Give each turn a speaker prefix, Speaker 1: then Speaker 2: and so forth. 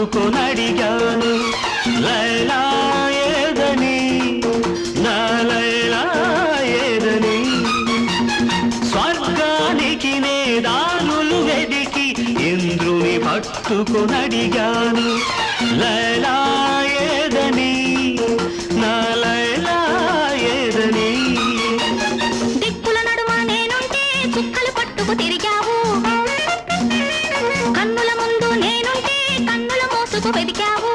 Speaker 1: పట్టుకొనడిగాను లైలా ఏదని నా లైలా ఏదని స్వర్గానికి నే దారులు వెదికి ఇంద్రుని పట్టుకొనడిగాను లైలా ఏదని నా లైలా ఏదని
Speaker 2: దిక్కుల నడుమ నేనుంటే చుక్కలు పట్టుకు తిరిగావు కన్నుల ముందు నేనుంటే కన్నుల మోసుకు వెదికావు